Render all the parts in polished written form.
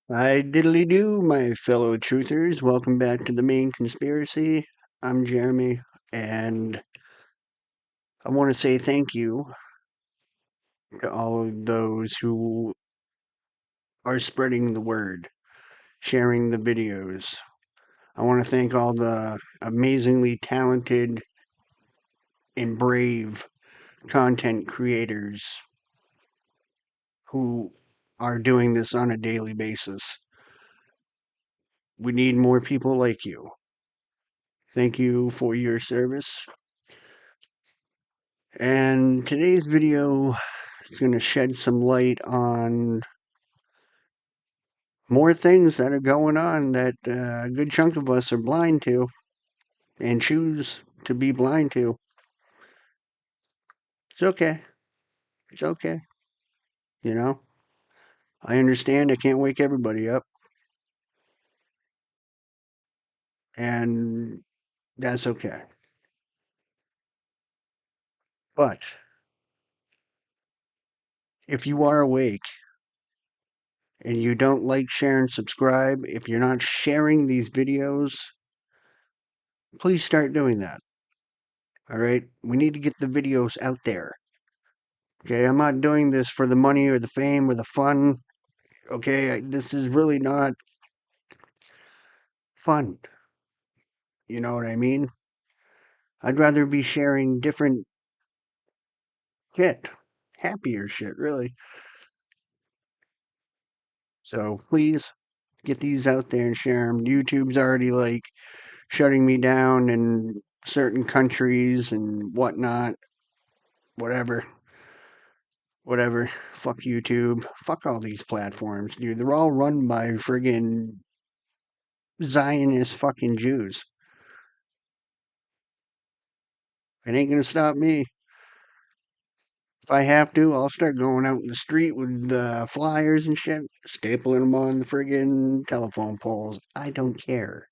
I diddly do, my fellow truthers. Welcome back to the main conspiracy. I'm Jeremy, and I want to say thank you to all of those who are spreading the word, sharing the videos. I want to thank all the amazingly talented and brave content creators who are doing this on a daily basis. We need more people like you. Thank you for your service. And today's video is going to shed some light on more things that are going on that a good chunk of us are blind to and choose to be blind to. It's okay. It's okay. You know, I understand I can't wake everybody up, and that's okay. But if you are awake and you don't like, share, and subscribe, if you're not sharing these videos, please start doing that. All right? We need to get the videos out there. Okay, I'm not doing this for the money or the fame or the fun. Okay, this is really not fun. You know what I mean? I'd rather be sharing different shit, happier shit, really. So please get these out there and share them. YouTube's already like shutting me down in certain countries and whatnot. Whatever. Whatever. Fuck YouTube. Fuck all these platforms, dude. They're all run by friggin' Zionist fucking Jews. It ain't gonna stop me. If I have to, I'll start going out in the street with flyers and shit, stapling them on the friggin' telephone poles. I don't care.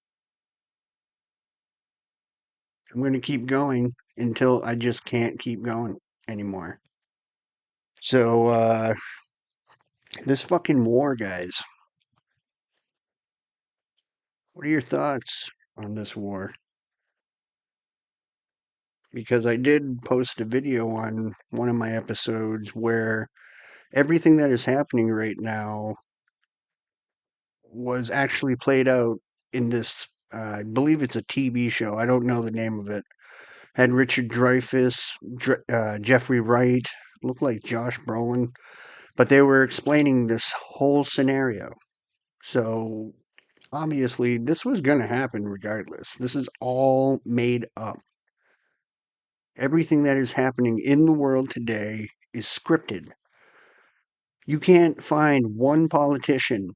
I'm going to keep going until I just can't keep going anymore. So, this fucking war, guys. What are your thoughts on this war? Because I did post a video on one of my episodes where everything that is happening right now was actually played out in this, I believe it's a TV show. I don't know the name of it. Had Richard Dreyfuss, Jeffrey Wright, looked like Josh Brolin, but they were explaining this whole scenario. So obviously, this was going to happen regardless. This is all made up. Everything that is happening in the world today is scripted. You can't find one politician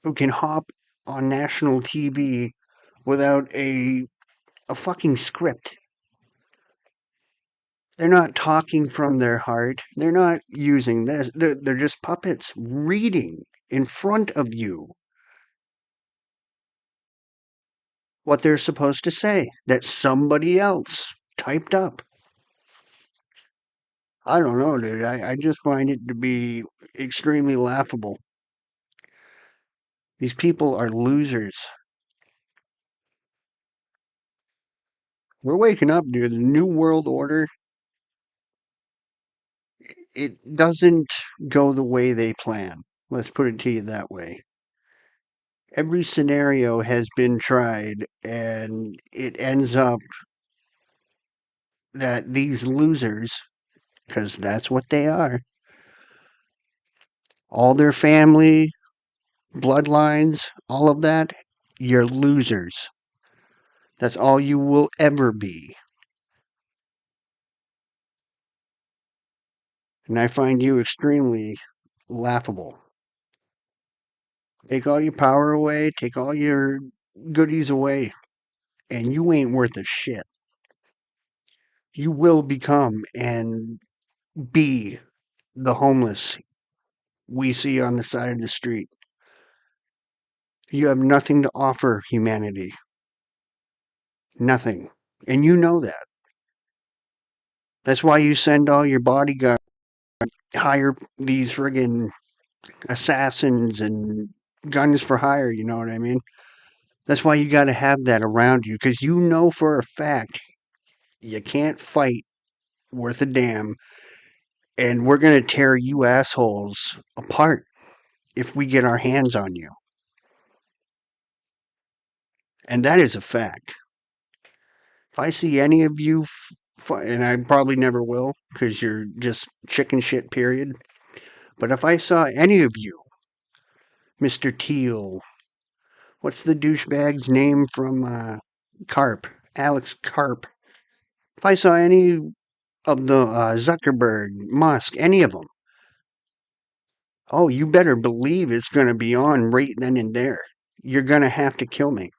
who can hop on national TV without a fucking script. They're not talking from their heart. They're not using this. They're just puppets reading in front of you what they're supposed to say that somebody else typed up. I don't know, dude. I just find it to be extremely laughable. These people are losers. We're waking up, dude. The New World Order, it doesn't go the way they plan. Let's put it to you that way. Every scenario has been tried, and it ends up that these losers, because that's what they are, all their family, bloodlines, all of that, you're losers. That's all you will ever be. And I find you extremely laughable. Take all your power away, take all your goodies away, and you ain't worth a shit. You will become and be the homeless we see on the side of the street. You have nothing to offer humanity. Nothing. And you know that. That's why you send all your bodyguards, hire these friggin' assassins and guns for hire, you know what I mean? That's why you got to have that around you, because you know for a fact you can't fight worth a damn, and we're going to tear you assholes apart if we get our hands on you. And that is a fact. If I see any of you, and I probably never will, because you're just chicken shit, period. But if I saw any of you, Mr. Teal, what's the douchebag's name from Carp? Alex Carp. If I saw any of the Zuckerberg, Musk, any of them, oh, you better believe it's going to be on right then and there. You're going to have to kill me.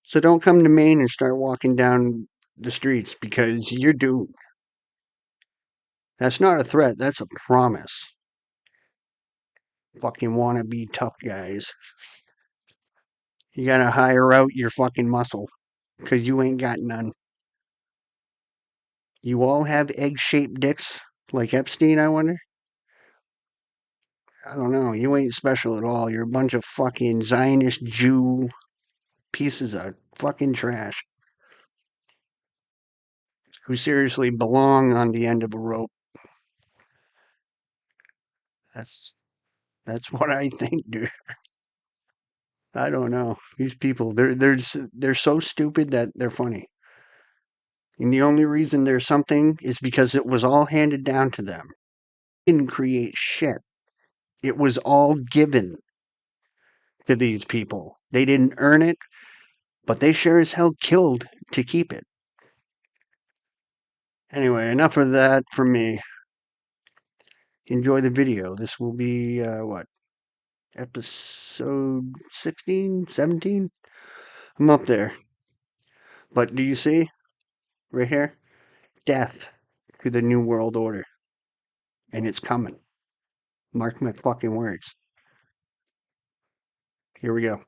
So don't come to Maine and start walking down the streets, because you're doomed. That's not a threat, that's a promise. Fucking wanna be tough guys. You gotta hire out your fucking muscle, 'cause you ain't got none. You all have egg-shaped dicks like Epstein, I wonder? I don't know. You ain't special at all. You're a bunch of fucking Zionist Jew pieces of fucking trash who seriously belong on the end of a rope. That's that's what I think, dude. I don't know. These people, they're so stupid that they're funny. And the only reason there's something is because it was all handed down to them. They didn't create shit. It was all given to these people. They didn't earn it, but they sure as hell killed to keep it. Anyway, enough of that from me. Enjoy the video. This will be, what, episode 16, 17? I'm up there. But do you see, right here? Death to the New World Order. And it's coming. Mark my fucking words. Here we go.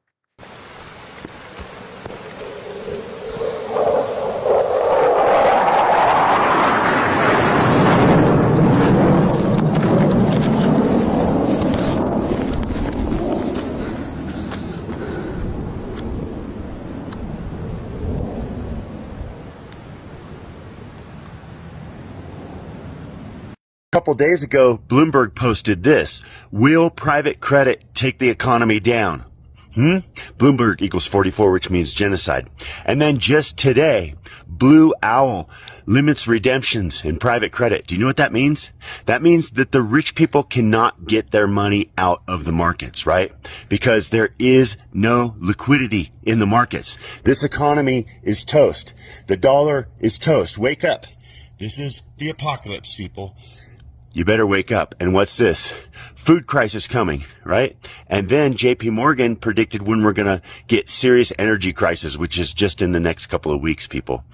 A couple days ago, Bloomberg posted this: will private credit take the economy down? Bloomberg equals 44, which means genocide. And then just today, Blue Owl limits redemptions in private credit. Do you know what that means? That means that the rich people cannot get their money out of the markets, right? Because there is no liquidity in the markets. This economy is toast. The dollar is toast. Wake up. This is the apocalypse, people. You better wake up. And what's this? Food crisis coming, right? And then JP Morgan predicted when we're going to get serious energy crisis, which is just in the next couple of weeks, people.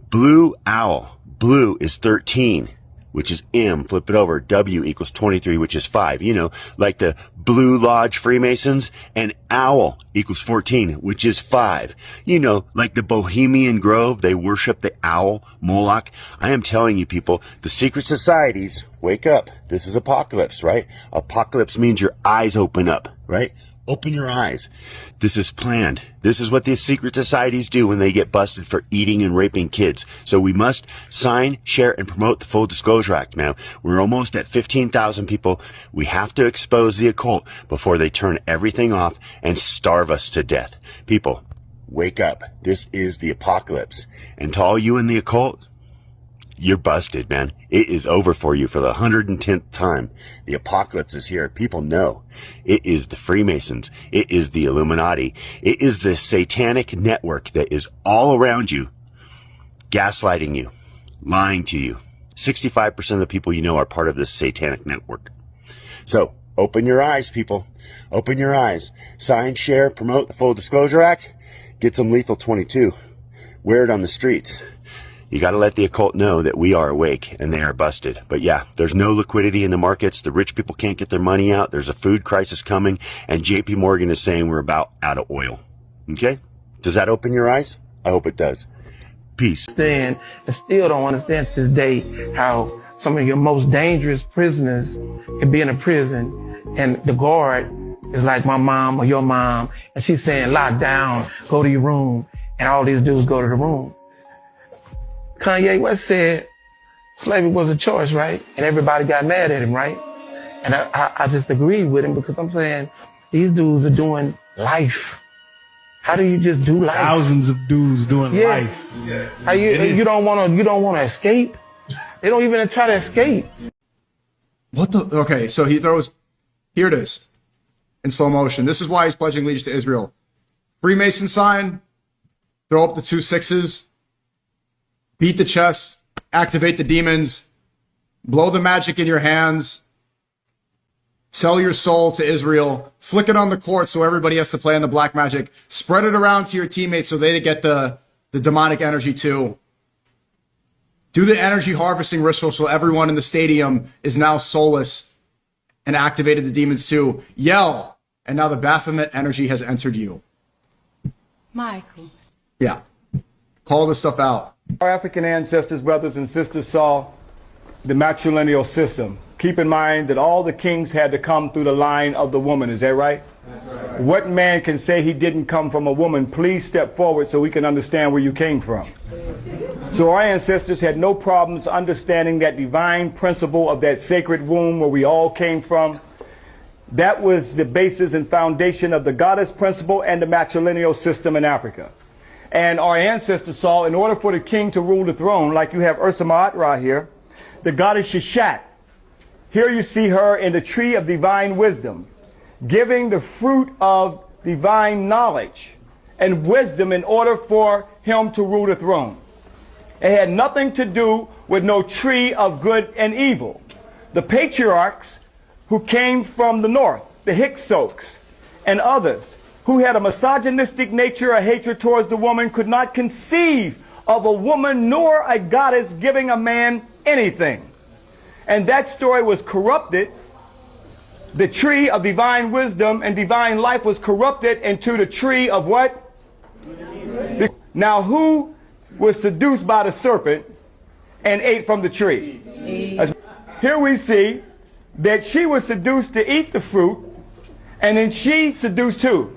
Blue Owl. Blue is 13, which is M. Flip it over. W equals 23, which is 5. You know, like the Blue Lodge Freemasons. And Owl equals 14, which is 5. You know, like the Bohemian Grove, they worship the owl, Moloch. I am telling you, people, the secret societies, wake up. This is apocalypse, right? Apocalypse means your eyes open up, right? Open your eyes. This is planned. This is what these secret societies do when they get busted for eating and raping kids. So we must sign, share, and promote the Full Disclosure Act, man. We're almost at 15,000 people. We have to expose the occult before they turn everything off and starve us to death. People, wake up. This is the apocalypse. And to all you in the occult, you're busted, man. It is over for you for the 110th time. The apocalypse is here. People know. It is the Freemasons. It is the Illuminati. It is the satanic network that is all around you, gaslighting you, lying to you. 65% of the people you know are part of this satanic network. So, open your eyes, people. Open your eyes. Sign, share, promote the Full Disclosure Act. Get some Lethal 22. Wear it on the streets. You got to let the occult know that we are awake and they are busted. But yeah, there's no liquidity in the markets. The rich people can't get their money out. There's a food crisis coming. And JP Morgan is saying we're about out of oil. Okay? Does that open your eyes? I hope it does. Peace. I still don't understand to this day how some of your most dangerous prisoners can be in a prison, and the guard is like my mom or your mom, and she's saying, "Lock down, go to your room," and all these dudes go to the room. Kanye West said slavery was a choice, right? And everybody got mad at him, right? And I just agreed with him, because I'm saying these dudes are doing life. How do you just do life? Thousands of dudes doing life. Yeah. How you don't want to escape? They don't even try to escape. What the? Okay, so he throws. Here it is, in slow motion. This is why he's pledging allegiance to Israel. Freemason sign. Throw up the 2 6s. Beat the chest. Activate the demons. Blow the magic in your hands. Sell your soul to Israel. Flick it on the court so everybody has to play on the black magic. Spread it around to your teammates so they get the demonic energy too. Do the energy harvesting ritual so everyone in the stadium is now soulless and activated the demons too. Yell. And now the Baphomet energy has entered you. Michael. Yeah. Call this stuff out. Our African ancestors, brothers and sisters, saw the matrilineal system. Keep in mind that all the kings had to come through the line of the woman. Is that right? That's right. What man can say he didn't come from a woman? Please step forward so we can understand where you came from. So our ancestors had no problems understanding that divine principle of that sacred womb where we all came from. That was the basis and foundation of the goddess principle and the matrilineal system in Africa. And our ancestors saw, in order for the king to rule the throne, like you have Ursa Ma'at here, the goddess Sheshat. Here you see her in the tree of divine wisdom, giving the fruit of divine knowledge and wisdom in order for him to rule the throne. It had nothing to do with no tree of good and evil. The patriarchs who came from the north, the Hyksos and others, who had a misogynistic nature, a hatred towards the woman, could not conceive of a woman nor a goddess giving a man anything. And that story was corrupted. The tree of divine wisdom and divine life was corrupted into the tree of what? Now, who was seduced by the serpent and ate from the tree? Here we see that she was seduced to eat the fruit, and then she seduced who?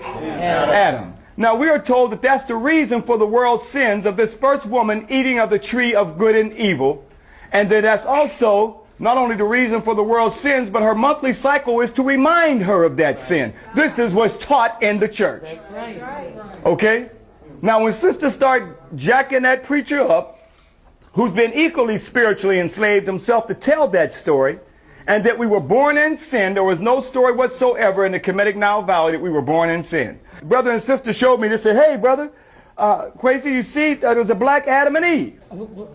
Adam. Now we are told that that's the reason for the world's sins of this first woman eating of the tree of good and evil, and that that's also not only the reason for the world's sins, but her monthly cycle is to remind her of that sin. This is what's taught in the church. Okay? Now when sisters start jacking that preacher up, who's been equally spiritually enslaved himself, to tell that story, and that we were born in sin, there was no story whatsoever in the Kemetic Nile Valley that we were born in sin. Brother and sister showed me, they said, "Hey brother, Crazy, you see, there was a black Adam and Eve."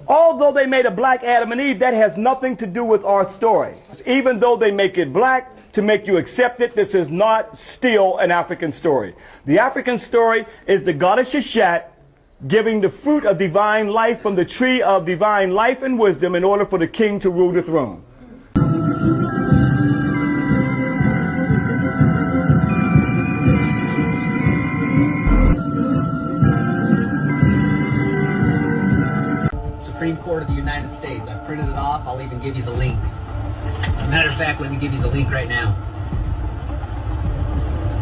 Although they made a black Adam and Eve, that has nothing to do with our story. Even though they make it black to make you accept it, this is not still an African story. The African story is the goddess Sheshat giving the fruit of divine life from the tree of divine life and wisdom in order for the king to rule the throne. Supreme Court of the United States. I printed it off. I'll even give you the link. As a matter of fact, let me give you the link right now.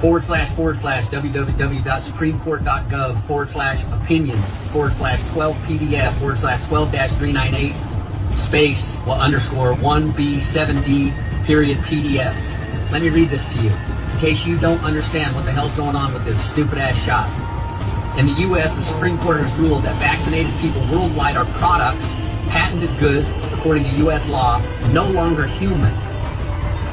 www.supremecourt.gov/opinions/12PDF/12-398 space _ 1B7D period PDF. Let me read this to you in case you don't understand what the hell's going on with this stupid ass shot. In the U.S., the Supreme Court has ruled that vaccinated people worldwide are products, patented goods, according to U.S. law, no longer human.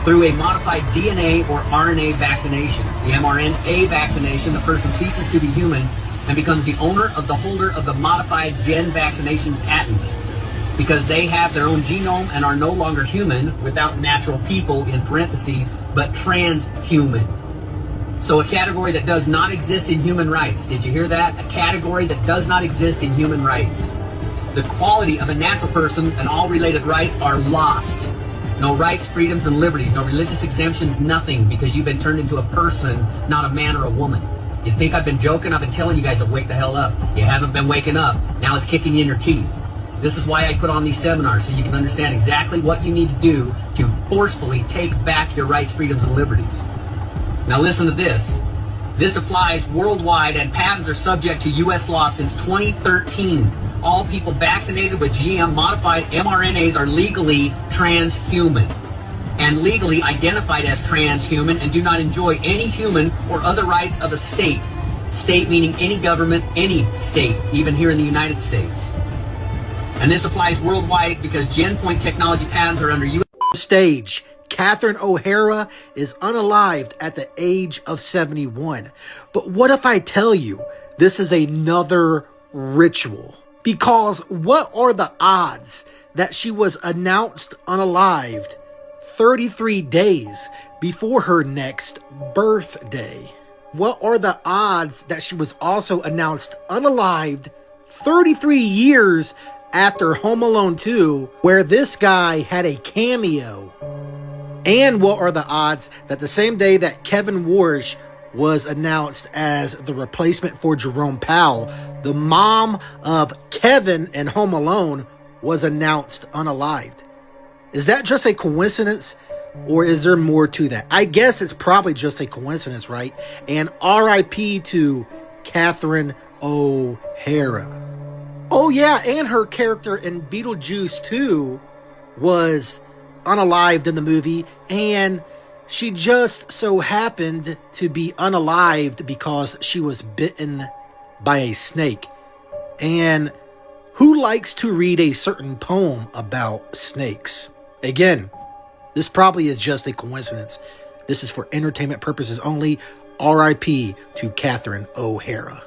Through a modified DNA or RNA vaccination, the mRNA vaccination, the person ceases to be human and becomes the owner of the holder of the modified gen vaccination patent because they have their own genome and are no longer human without natural people in parentheses, but transhuman. So a category that does not exist in human rights. Did you hear that? A category that does not exist in human rights. The quality of a natural person and all related rights are lost. No rights, freedoms, and liberties. No religious exemptions, nothing, because you've been turned into a person, not a man or a woman. You think I've been joking? I've been telling you guys to wake the hell up. You haven't been waking up. Now it's kicking you in your teeth. This is why I put on these seminars, so you can understand exactly what you need to do to forcefully take back your rights, freedoms, and liberties. Now listen to this. This applies worldwide, and patents are subject to U.S. law since 2013. All people vaccinated with GM-modified mRNAs are legally transhuman and legally identified as transhuman and do not enjoy any human or other rights of a state. State meaning any government, any state, even here in the United States. And this applies worldwide because GenPoint technology patents are under U.S. stage. Catherine O'Hara is unalived at the age of 71. But what if I tell you this is another ritual? Because what are the odds that she was announced unalived 33 days before her next birthday? What are the odds that she was also announced unalived 33 years after Home Alone 2, where this guy had a cameo? And what are the odds that the same day that Kevin Warsh was announced as the replacement for Jerome Powell, the mom of Kevin in Home Alone was announced unalived? Is that just a coincidence, or is there more to that? I guess it's probably just a coincidence, right? And RIP to Catherine O'Hara. Oh yeah, and her character in Beetlejuice 2 was unalived in the movie, and she just so happened to be unalived because she was bitten by a snake. And who likes to read a certain poem about snakes? Again, this probably is just a coincidence. This is for entertainment purposes only. RIP to Catherine O'Hara.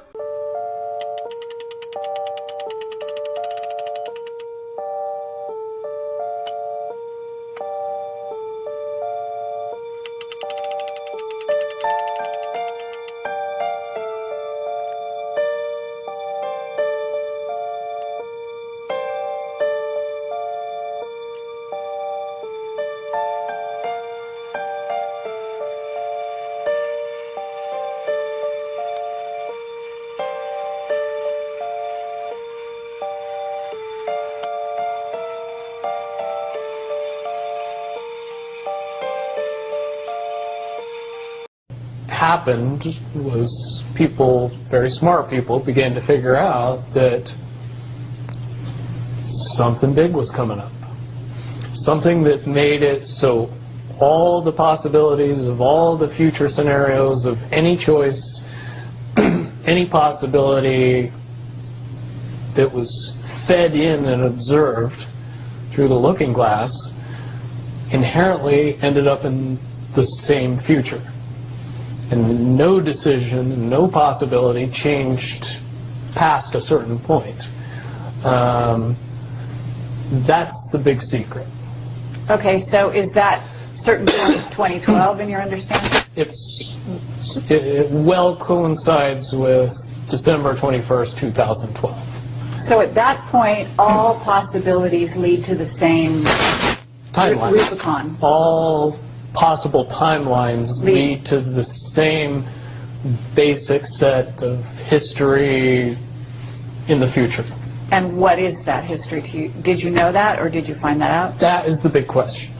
Happened was people, very smart people, began to figure out that something big was coming up. Something that made it so all the possibilities of all the future scenarios of any choice, any possibility that was fed in and observed through the looking glass inherently ended up in the same future. And no decision, no possibility changed past a certain point. That's the big secret. Okay, so is that certain point 2012 in your understanding? It well coincides with December 21st, 2012. So at that point, all possibilities lead to the same timelines. Rubicon. All possible timelines lead to the same basic set of history in the future. And what is that history to you? Did you know that, or did you find that out? That is the big question.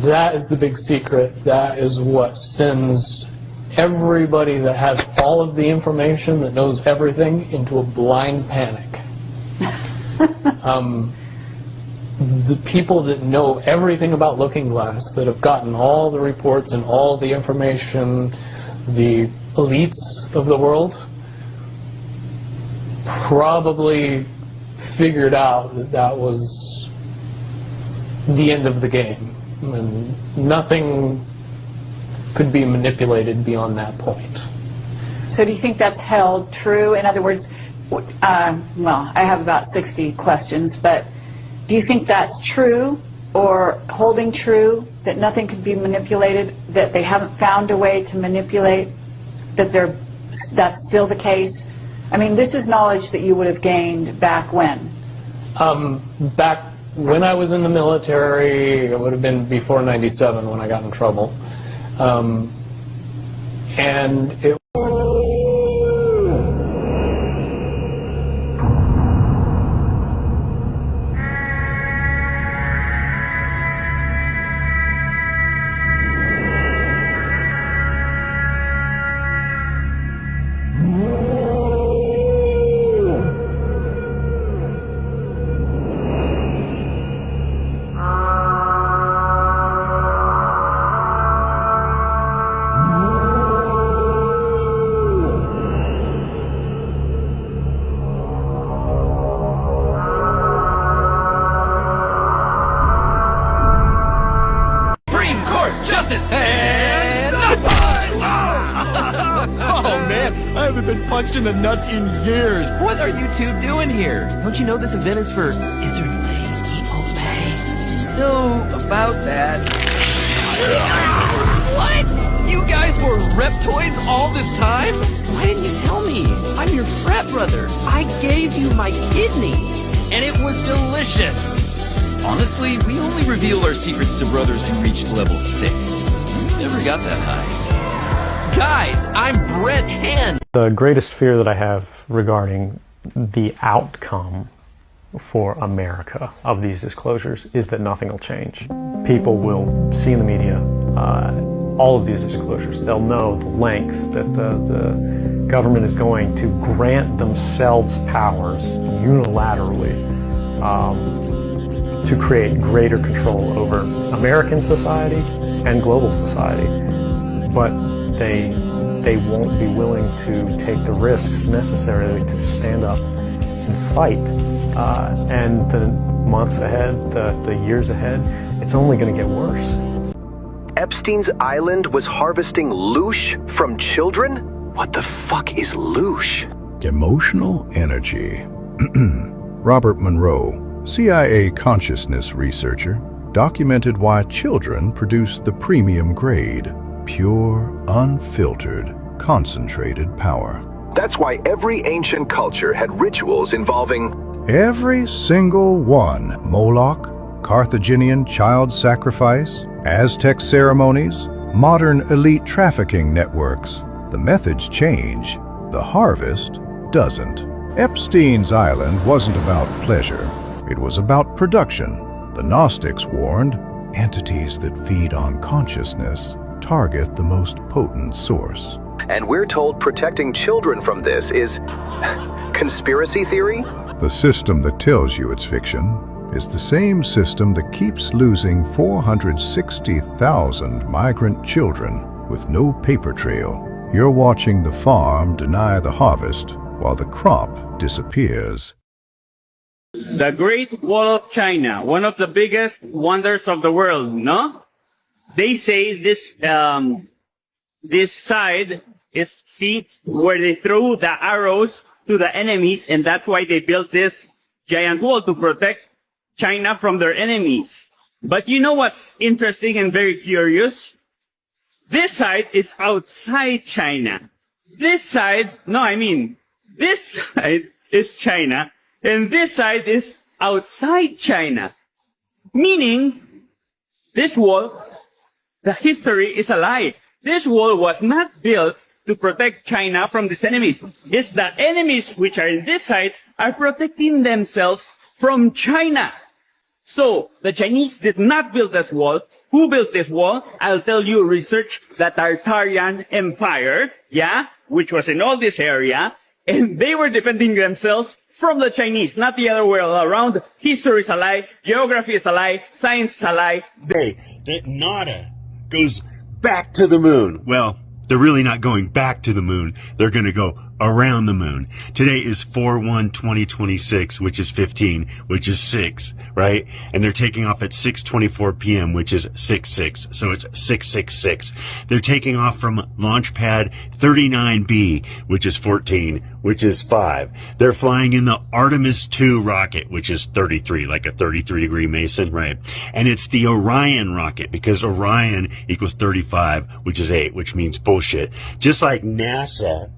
That is the big secret. That is what sends everybody that has all of the information, that knows everything, into a blind panic. The people that know everything about Looking Glass, that have gotten all the reports and all the information, the elites of the world, probably figured out that that was the end of the game. And nothing could be manipulated beyond that point. So do you think that's held true? In other words, well, I have about 60 questions, but do you think that's true, or holding true, that nothing could be manipulated, that they haven't found a way to manipulate, that's still the case? I mean, this is knowledge that you would have gained back when? Back when I was in the military, it would have been before 97 when I got in trouble. And it I haven't been punched in the nuts in years. What are you two doing here? Don't you know this event is for Israel-E-O-A? So, about that... What? You guys were reptoids all this time? Why didn't you tell me? I'm your frat brother. I gave you my kidney, and it was delicious. Honestly, we only reveal our secrets to brothers who reached level 6. You never got that high. Guys, I'm Brett Hand. The greatest fear that I have regarding the outcome for America of these disclosures is that nothing will change. People will see in the media all of these disclosures. They'll know the lengths that the government is going to grant themselves powers unilaterally to create greater control over American society and global society. But they won't be willing to take the risks necessarily to stand up and fight. And the months ahead, the years ahead, it's only going to get worse. Epstein's island was harvesting douche from children? What the fuck is douche? Emotional energy. Robert Monroe, CIA consciousness researcher, documented why children produce the premium grade, pure, unfiltered, concentrated power. That's why every ancient culture had rituals involving every single one. Moloch, Carthaginian child sacrifice, Aztec ceremonies, modern elite trafficking networks. The methods change, the harvest doesn't. Epstein's island wasn't about pleasure, it was about production. The Gnostics warned, entities that feed on consciousness target the most potent source. And we're told protecting children from this is conspiracy theory? The system that tells you it's fiction is the same system that keeps losing 460,000 migrant children with no paper trail. You're watching the farm deny the harvest while the crop disappears. The Great Wall of China, one of the biggest wonders of the world, no? They say this side is, see, where they throw the arrows to the enemies, and that's why they built this giant wall to protect China from their enemies. But you know what's interesting and very curious? This side is outside China. This side is China, and this side is outside China. Meaning, this wall, the history is a lie. This wall was not built to protect China from these enemies. It's the enemies which are in this side are protecting themselves from China. So, the Chinese did not build this wall. Who built this wall? I'll tell you, research the Tartarian Empire, yeah, which was in all this area, and they were defending themselves from the Chinese, not the other way around. History is a lie, geography is a lie, science is a lie. That nada goes back to the moon. Well, they're really not going back to the moon. They're going to go around the moon. Today is 4/1/2026, which is 15, which is 6, right? And they're taking off at 6:24 p.m., which is 6/6. So it's 666. They're taking off from launch pad 39B, which is 14, which is 5. They're flying in the Artemis 2 rocket, which is 33, like a 33-degree Mason, right? And it's the Orion rocket, because Orion equals 35, which is 8, which means bullshit. Just like NASA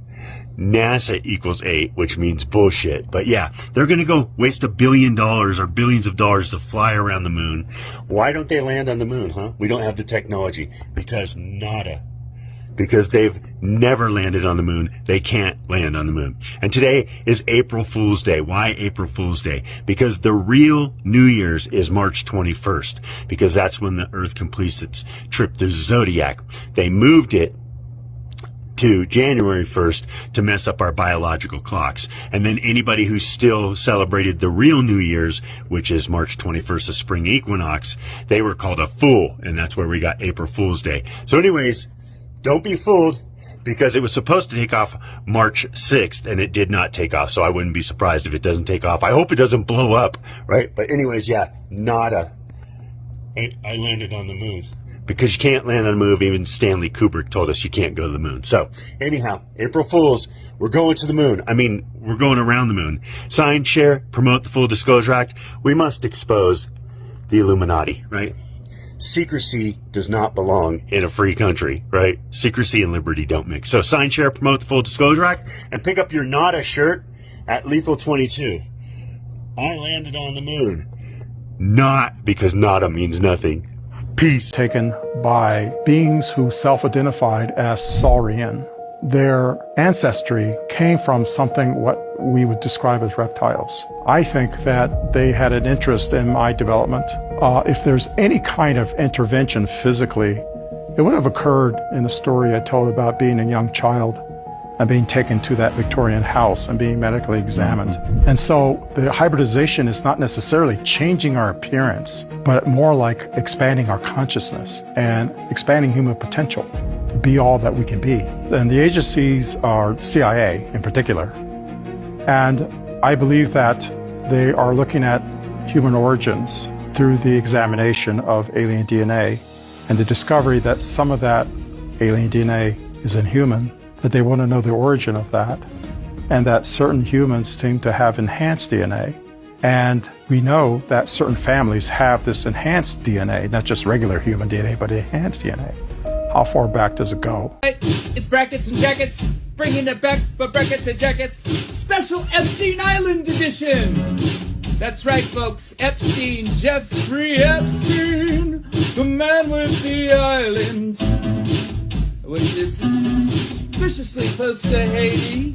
equals 8, which means bullshit. But yeah, they're going to go waste $1 billion or billions of dollars to fly around the moon. Why don't they land on the moon, huh? We don't have the technology. Because nada. Because they've never landed on the moon. They can't land on the moon. And today is April Fool's Day. Why April Fool's Day? Because the real New Year's is March 21st. Because that's when the Earth completes its trip through the zodiac. They moved it to January 1st to mess up our biological clocks. And then anybody who still celebrated the real New Year's, which is March 21st, the spring equinox, they were called a fool. And that's where we got April Fool's Day. So anyways, don't be fooled, because it was supposed to take off March 6th and it did not take off. So I wouldn't be surprised if it doesn't take off. I hope it doesn't blow up, right? But anyways, yeah, nada. I landed on the moon. because you can't land on the moon. Even Stanley Kubrick told us you can't go to the moon. So anyhow, April Fools, we're going to the moon. I mean, we're going around the moon. Sign, share, promote the Full Disclosure Act. We must expose the Illuminati, right? Secrecy does not belong in a free country, right? Secrecy and liberty don't mix. So sign, share, promote the Full Disclosure Act, and pick up your NADA shirt at Lethal 22. I landed on the moon. Not because NADA means nothing. Peace. Taken by beings who self-identified as Saurian. Their ancestry came from something what we would describe as reptiles. I think that they had an interest in my development. If there's any kind of intervention physically, it would have occurred in the story I told about being a young child and being taken to that Victorian house and being medically examined. And so the hybridization is not necessarily changing our appearance, but more like expanding our consciousness and expanding human potential to be all that we can be. And the agencies are CIA in particular. And I believe that they are looking at human origins through the examination of alien DNA and the discovery that some of that alien DNA is inhuman, that they want to know the origin of that, and that certain humans seem to have enhanced DNA. And we know that certain families have this enhanced DNA, not just regular human DNA, but enhanced DNA. How far back does it go? It's brackets and jackets, bringing it back for brackets and jackets. Special Epstein Island edition. That's right, folks. Epstein, Jeffrey Epstein, the man with the island, which is suspiciously close to Haiti.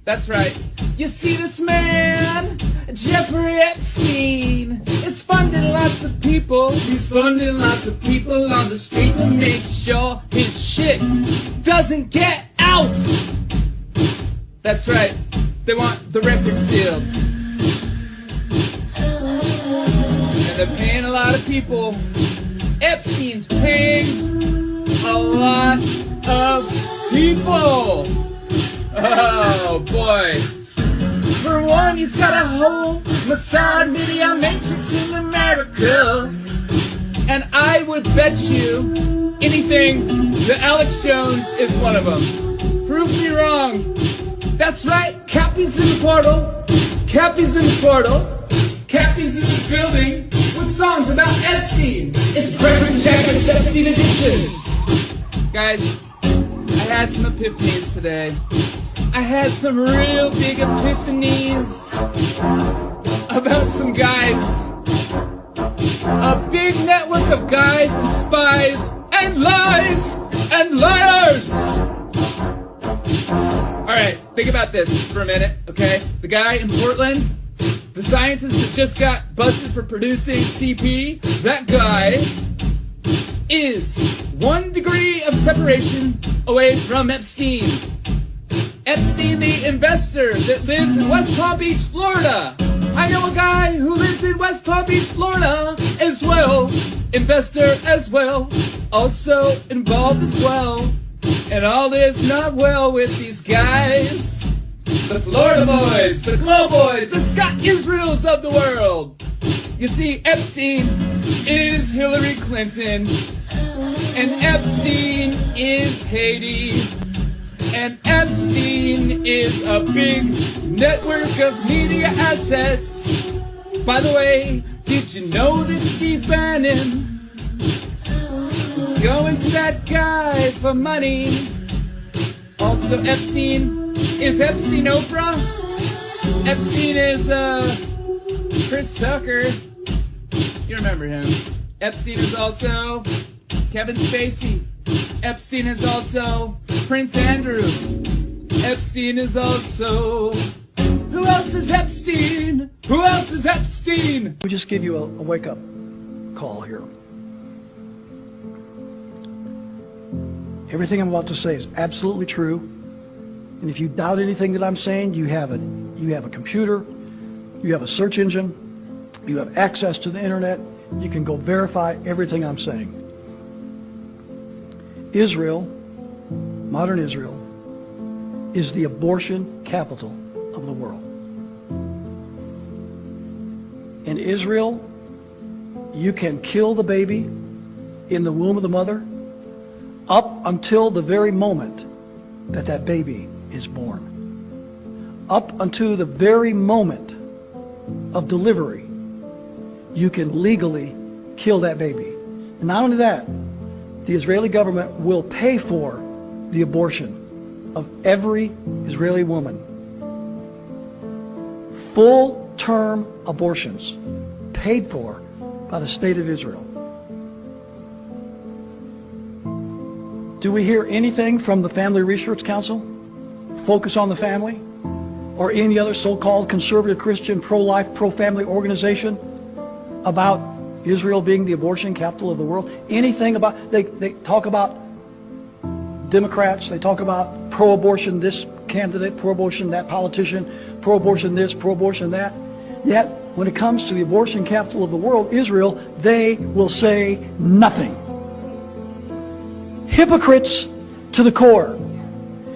That's right. You see, this man, Jeffrey Epstein, is funding lots of people. He's funding lots of people on the street to make sure his shit doesn't get out. That's right. They want the record sealed. And they're paying a lot of people. Epstein's paying a lot of people. Oh boy. For one, he's got a whole Mossad media matrix in America. And I would bet you anything that Alex Jones is one of them. Prove me wrong. That's right, Cappy's in the portal. Cappy's in the portal. Cappy's in the building with songs about Epstein. It's Breakfast Jacket's Epstein edition. Guys, I had some epiphanies today. I had some real big epiphanies about some guys. A big network of guys and spies and lies and liars. Alright, think about this for a minute, okay? The guy in Portland, the scientist that just got busted for producing CP, that guy is 1 degree of separation away from Epstein. Epstein, the investor that lives in West Palm Beach, Florida. I know a guy who lives in West Palm Beach, Florida as well. Investor as well. Also involved as well. And all is not well with these guys. The Florida boys, the Glow boys, the Scott Israels of the world. You see, Epstein is Hillary Clinton. And Epstein is Haiti. And Epstein is a big network of media assets. By the way, did you know that Steve Bannon was going to that guy for money? Also, Epstein is Epstein Oprah. Epstein is Chris Tucker. You remember him. Epstein is also Kevin Spacey. Epstein is also Prince Andrew. Epstein is also... Who else is Epstein? Who else is Epstein? Let me just give you a wake-up call here. Everything I'm about to say is absolutely true. And if you doubt anything that I'm saying, you have a computer, you have a search engine, you have access to the internet, you can go verify everything I'm saying. Israel, modern Israel, is the abortion capital of the world. In Israel, you can kill the baby in the womb of the mother up until the very moment that that baby is born. Up until the very moment of delivery, you can legally kill that baby. And not only that, the Israeli government will pay for the abortion of every Israeli woman. Full-term abortions paid for by the state of Israel. Do we hear anything from the Family Research Council, Focus on the Family, or any other so-called conservative Christian pro-life, pro-family organization about Israel being the abortion capital of the world? Anything about, they talk about Democrats, they talk about pro-abortion this candidate, pro-abortion that politician, pro-abortion this, pro-abortion that. Yet, when it comes to the abortion capital of the world, Israel, they will say nothing. Hypocrites to the core.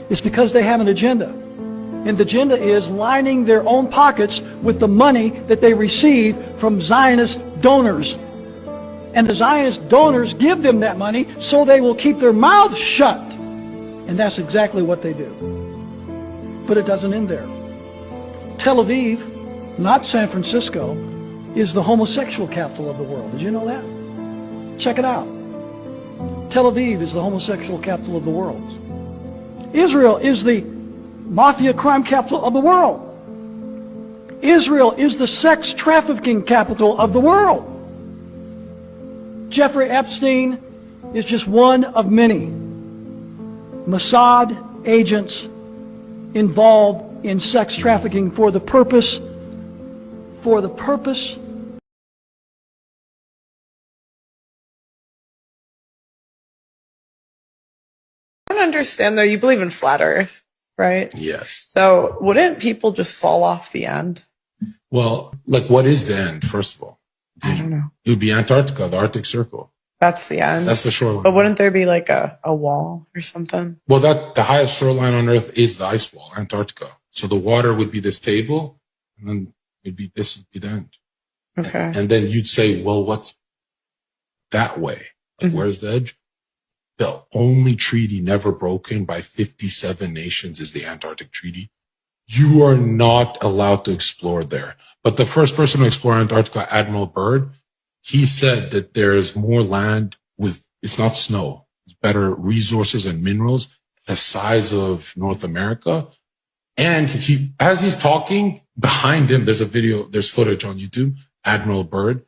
It's because they have an agenda. And the agenda is lining their own pockets with the money that they receive from Zionist donors. And the Zionist donors give them that money so they will keep their mouths shut. And that's exactly what they do. But it doesn't end there. Tel Aviv, not San Francisco, is the homosexual capital of the world. Did you know that? Check it out. Tel Aviv is the homosexual capital of the world. Israel is the mafia crime capital of the world. Israel is the sex trafficking capital of the world. Jeffrey Epstein is just one of many Mossad agents involved in sex trafficking for the purpose I don't understand though, you believe in flat earth, right? Yes. So wouldn't people just fall off the end? Well, like what is the end, first of all? I don't know. It would be Antarctica, the Arctic Circle. That's the end. That's the shoreline. But wouldn't there be like a wall or something? Well, the highest shoreline on Earth is the ice wall, Antarctica. So the water would be this table, and then this would be the end. Okay. And then you'd say, well, what's that way? Like, where's the edge? The only treaty never broken by 57 nations is the Antarctic Treaty. You are not allowed to explore there. But the first person to explore Antarctica, Admiral Byrd, he said that there is more land it's not snow, it's better resources and minerals, the size of North America. And as he's talking, behind him, there's footage on YouTube, Admiral Byrd.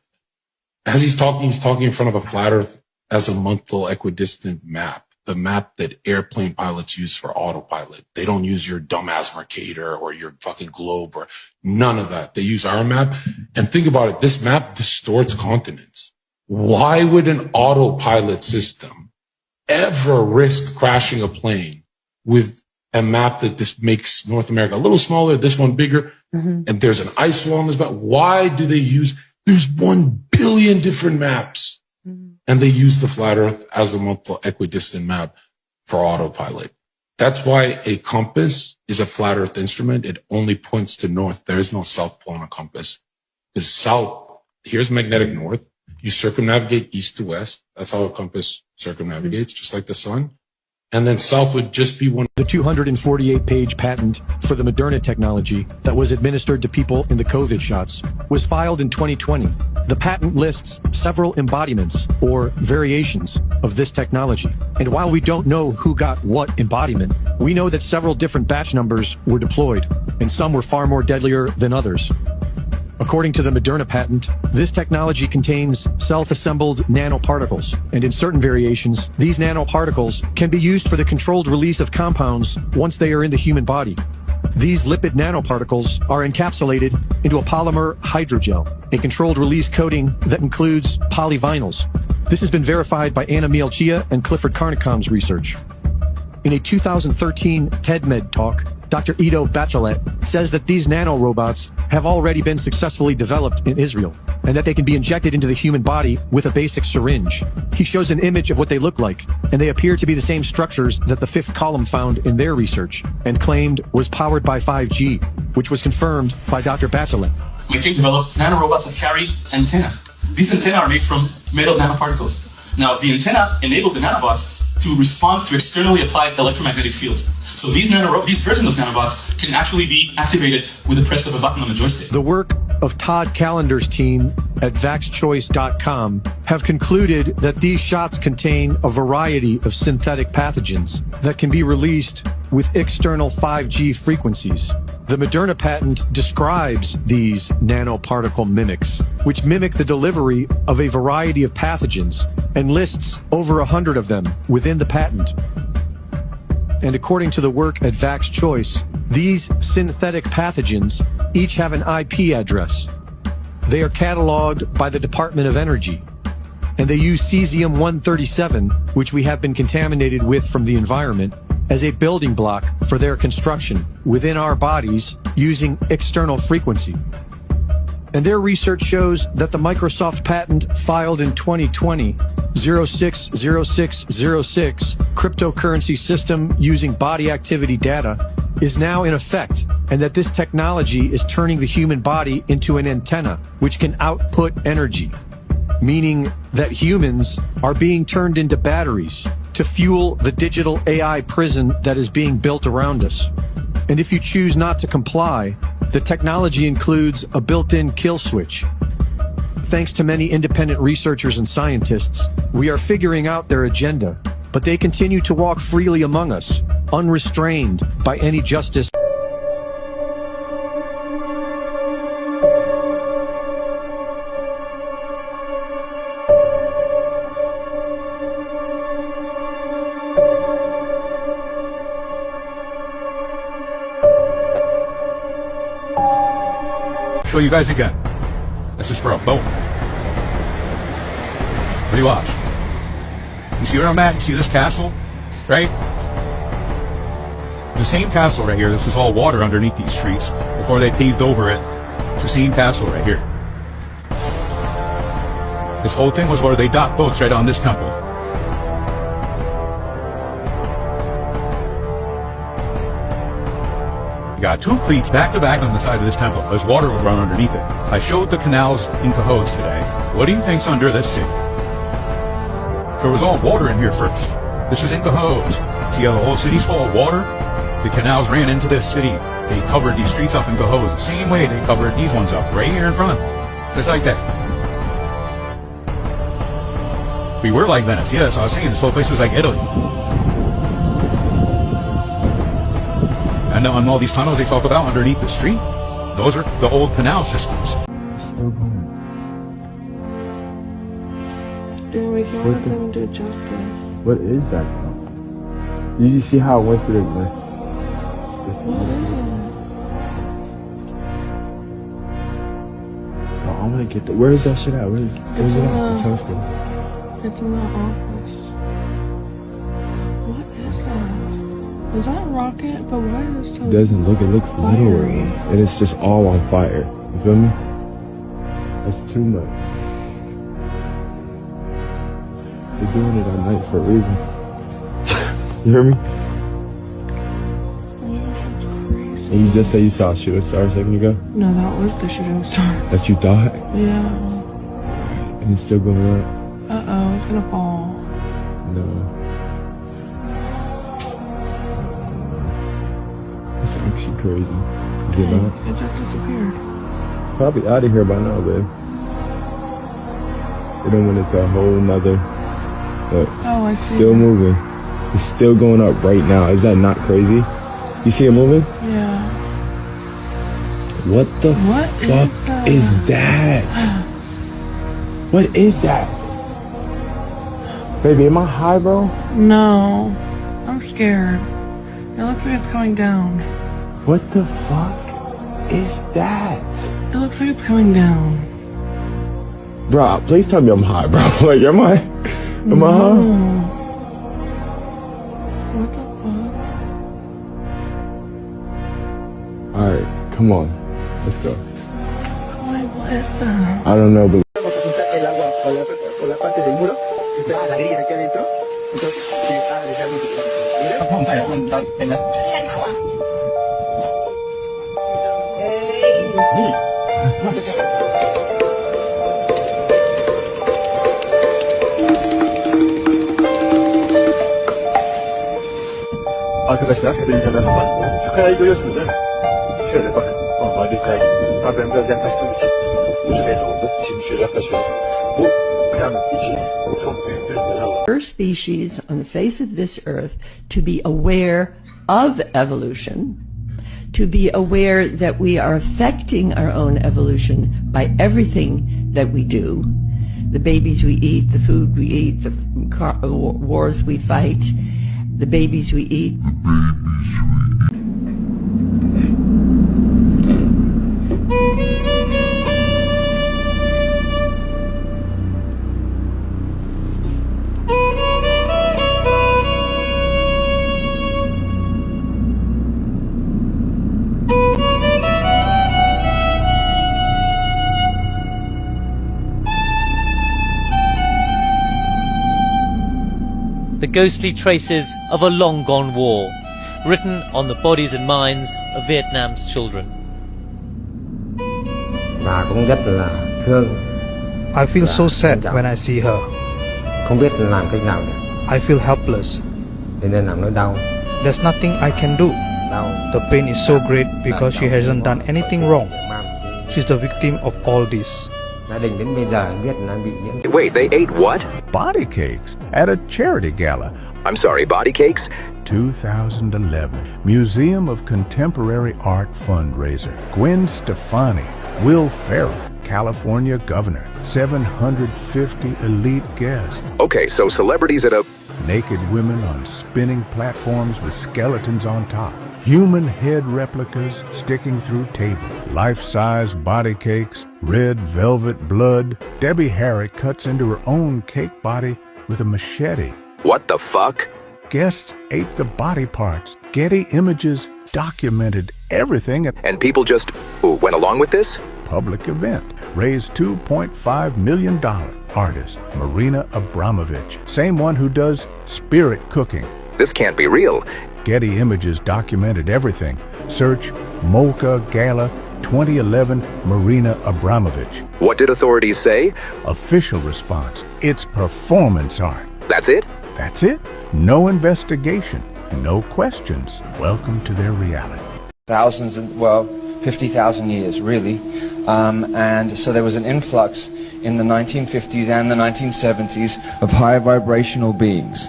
As he's talking in front of a flat earth azimuthal equidistant map, the map that airplane pilots use for autopilot. They don't use your dumbass Mercator or your fucking globe or none of that. They use our map. And think about it. This map distorts continents. Why would an autopilot system ever risk crashing a plane with a map that just makes North America a little smaller, this one bigger, and there's an ice wall on this map? Why do they there's 1 billion different maps. And they use the flat earth azimuthal equidistant map for autopilot. That's why a compass is a flat earth instrument. It only points to north. There is no south pole on a compass. Because here's magnetic north. You circumnavigate east to west. That's how a compass circumnavigates, just like the sun. And then south would just be one. The 248-page patent for the Moderna technology that was administered to people in the COVID shots was filed in 2020. The patent lists several embodiments or variations of this technology. And while we don't know who got what embodiment, we know that several different batch numbers were deployed, and some were far more deadlier than others. According to the Moderna patent, this technology contains self-assembled nanoparticles, and in certain variations, these nanoparticles can be used for the controlled release of compounds once they are in the human body. These lipid nanoparticles are encapsulated into a polymer hydrogel, a controlled release coating that includes polyvinyls. This has been verified by Anna Mielchia and Clifford Carnicom's research. In a 2013 TEDMed talk, Dr. Ido Bachelet says that these nanorobots have already been successfully developed in Israel, and that they can be injected into the human body with a basic syringe. He shows an image of what they look like, and they appear to be the same structures that the fifth column found in their research, and claimed was powered by 5G, which was confirmed by Dr. Bachelet. My team developed nanorobots that carry antennae. These antennae are made from metal nanoparticles. Now, the antenna enabled the nanobots to respond to externally applied electromagnetic fields. So these versions of nanobots can actually be activated with the press of a button on the joystick. The work of Todd Callender's team at vaxchoice.com have concluded that these shots contain a variety of synthetic pathogens that can be released with external 5G frequencies. The Moderna patent describes these nanoparticle mimics, which mimic the delivery of a variety of pathogens, and lists over 100 of them within the patent. And according to the work at VaxChoice, these synthetic pathogens each have an IP address. They are cataloged by the Department of Energy, and they use cesium-137, which we have been contaminated with from the environment, as a building block for their construction within our bodies using external frequency. And their research shows that the Microsoft patent filed in 2020, 060606, cryptocurrency system using body activity data, is now in effect, and that this technology is turning the human body into an antenna, which can output energy, meaning that humans are being turned into batteries to fuel the digital AI prison that is being built around us. And if you choose not to comply, the technology includes a built-in kill switch. Thanks to many independent researchers and scientists, we are figuring out their agenda, but they continue to walk freely among us, unrestrained by any justice. Show you guys again. This is for a boat. Pretty watch. You see where I'm at? You see this castle? Right? The same castle right here. This is all water underneath these streets before they paved over it. It's the same castle right here. This whole thing was where they docked boats right on this temple. You got two cleats back to back on the side of this temple. There's water would run underneath it. I showed the canals in Cahoes today. What do you think's under this city? There was all water in here first. This is in Cahoes. See how the whole city's full of water? The canals ran into this city. They covered these streets up in Cahoes the same way they covered these ones up, right here in front. Just like that. We were like Venice, yes, I was saying this whole place was like Italy. And on all these tunnels they talk about underneath the street, those are the old canal systems. Then we can't let them do justice. What is that? Did you see how it went through the... What is it? Oh, I'm gonna get the... Where is that shit at? Where's it at? The telescope. It's in the office. What is that? Is that a rocket? But why is it so... It doesn't look... It looks little. And it's just all on fire. You feel me? That's too much. They're doing it at night for a reason. You hear me? And you just said you saw a shooting star a second ago? No, that was the shooting star. That you thought? Yeah. And it's still going up? Uh-oh, it's gonna fall. No. That's actually crazy. Is it not? It just disappeared. Probably out of here by now, babe. It don't went into a whole nother... Look, oh, I see. Still moving. It's still going up right now. Is that not crazy? You see it moving? Yeah. What the fuck is that? What is that? Baby, am I high, bro? No. I'm scared. It looks like it's coming down. What the fuck is that? It looks like it's coming down. Bro, please tell me I'm high, bro. Like, am I high? What the fuck? Alright, come on. Let's go. Wait, what is that? I don't know, but... Arkadaşlar hepinize merhaba. Şu kayayı görüyorsunuz değil mi? Şöyle bakın. Normal bir kay. Tabii ben biraz yaklaştığım için ucu belli oldu. Şimdi şöyle yaklaşıyoruz. Bu kayanın içi çok büyük bir mezar. First species on the face of this earth to be aware of evolution, to be aware that we are affecting our own evolution by everything that we do. The babies we eat, the food we eat, the wars we fight, the babies we eat. The ghostly traces of a long-gone war, written on the bodies and minds of Vietnam's children. I feel so sad when I see her. I feel helpless. There's nothing I can do. The pain is so great because she hasn't done anything wrong. She's the victim of all this. Wait, they ate what? Body cakes at a charity gala. I'm sorry, body cakes? 2011 Museum of Contemporary Art fundraiser. Gwen Stefani, Will Ferrell, California governor, 750 elite guests. Okay, so celebrities at a... Naked women on spinning platforms with skeletons on top. Human head replicas sticking through table. Life-size body cakes, red velvet blood. Debbie Harry cuts into her own cake body with a machete. What the fuck? Guests ate the body parts. Getty Images documented everything. And people just went along with this? Public event. Raised $2.5 million. Artist Marina Abramovich. Same one who does spirit cooking. This can't be real. Getty Images documented everything. Search Mocha Gala 2011 Marina Abramovich. What did authorities say? Official response. It's performance art. That's it? That's it. No investigation. No questions. Welcome to their reality. Thousands and, well, 50,000 years, really. And so there was an influx in the 1950s and the 1970s of high vibrational beings.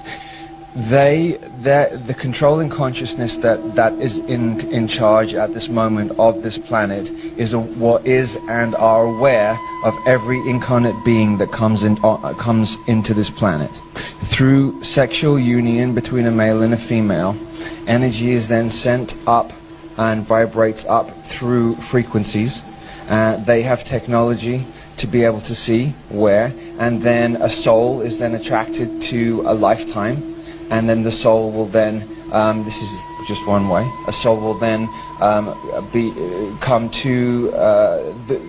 The controlling consciousness that is in charge at this moment of this planet is what is and are aware of every incarnate being that comes into this planet. Through sexual union between a male and a female, energy is then sent up and vibrates up through frequencies. They have technology to be able to see where, and then a soul is then attracted to a lifetime. And then the soul will then, this is just one way, a soul will then come to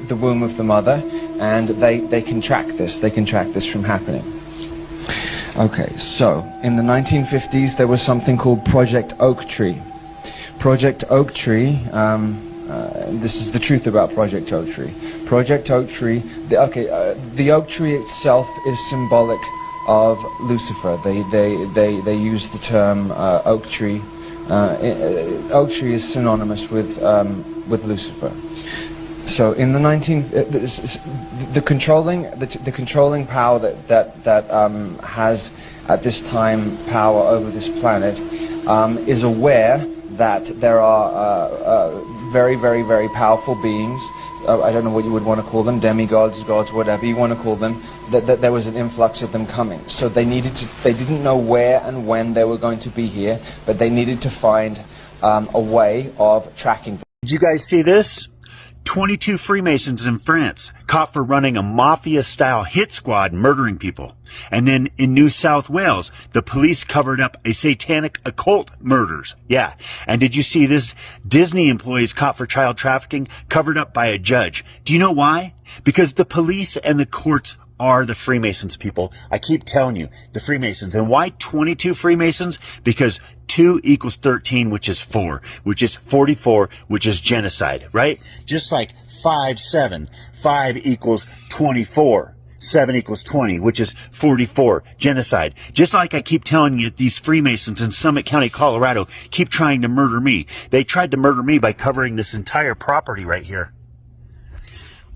the womb of the mother, and they can track this from happening. Okay, so in the 1950s there was something called Project Oak Tree. Project Oak Tree, this is the truth about Project Oak Tree. Project Oak Tree, the oak tree itself is symbolic of Lucifer. They use the term oak tree. Oak tree is synonymous with Lucifer. So in the the controlling power that has at this time power over this planet is aware that there are very, very, very powerful beings. I don't know what you would want to call them, demigods, gods, whatever you want to call them, that there was an influx of them coming. So they didn't know where and when they were going to be here, but they needed to find a way of tracking them. Did you guys see this? 22 Freemasons in France caught for running a mafia-style hit squad murdering people. And then in New South Wales, the police covered up a satanic occult murders. Yeah. And did you see this? Disney employees caught for child trafficking covered up by a judge. Do you know why? Because the police and the courts are the Freemasons, people. I keep telling you, the Freemasons. And why 22 Freemasons? Because 2 equals 13, which is 4, which is 44, which is genocide, right? Just like 5, 7, 5 equals 24. 7 equals 20, which is 44. Genocide. Just like I keep telling you, these Freemasons in Summit County, Colorado, keep trying to murder me. They tried to murder me by covering this entire property right here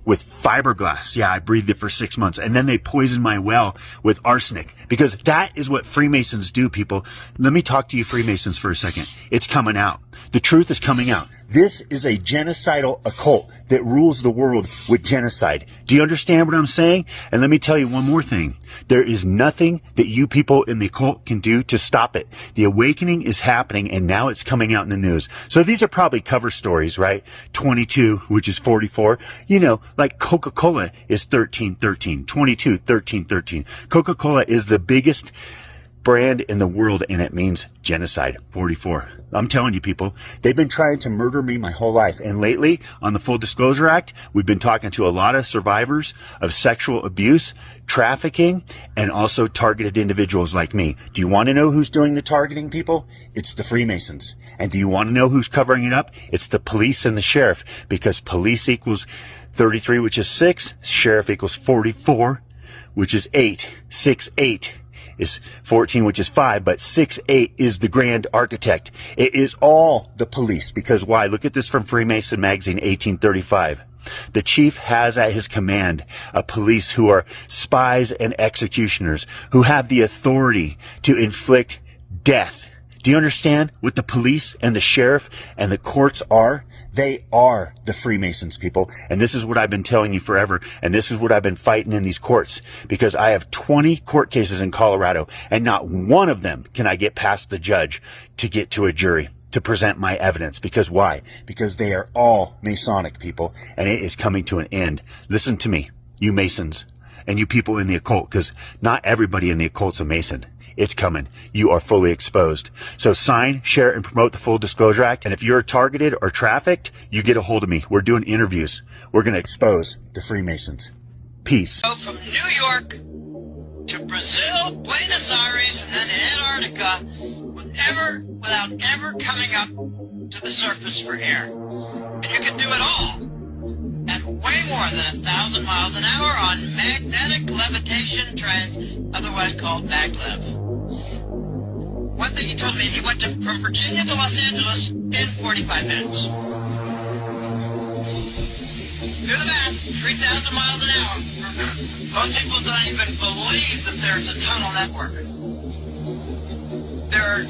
with fiberglass. Yeah, I breathed it for 6 months. And then they poisoned my well with arsenic, because that is what Freemasons do, people. Let me talk to you Freemasons for a second. It's coming out. The truth is coming out. This is a genocidal occult that rules the world with genocide. Do you understand what I'm saying? And let me tell you one more thing. There is nothing that you people in the occult can do to stop it. The awakening is happening, and now it's coming out in the news. So these are probably cover stories, right? 22, which is 44. You know, like Coca-Cola is 1313, 22, 1313. Coca-Cola is the biggest brand in the world, and it means genocide. 44. I'm telling you, people, they've been trying to murder me my whole life. And lately, on the Full Disclosure Act, we've been talking to a lot of survivors of sexual abuse, trafficking, and also targeted individuals like me. Do you want to know who's doing the targeting, people? It's the Freemasons. And do you want to know who's covering it up? It's the police and the sheriff, because police equals 33, which is 6. Sheriff equals 44, which is 8. 6, 8. Is 14, which is 5, but 6-8 is the grand architect. It is all the police. Because why? Look at this from Freemason Magazine, 1835. The chief has at his command a police who are spies and executioners, who have the authority to inflict death. Do you understand what the police and the sheriff and the courts are? They are the Freemasons, people. And this is what I've been telling you forever. And this is what I've been fighting in these courts. Because I have 20 court cases in Colorado, and not one of them can I get past the judge to get to a jury to present my evidence. Because why? Because they are all Masonic, people. And it is coming to an end. Listen to me, you Masons and you people in the occult, because not everybody in the occult's a Mason. It's coming. You are fully exposed. So sign, share, and promote the Full Disclosure Act. And if you're targeted or trafficked, you get a hold of me. We're doing interviews. We're going to expose the Freemasons. Peace. Go from New York to Brazil, Buenos Aires, and then Antarctica without ever coming up to the surface for air. And you can do it all at way more than 1,000 miles an hour on magnetic levitation trains, otherwise called maglev. One thing he told me, he went from Virginia to Los Angeles in 45 minutes. Do the math, 3,000 miles an hour. Most people don't even believe that there's a tunnel network. There are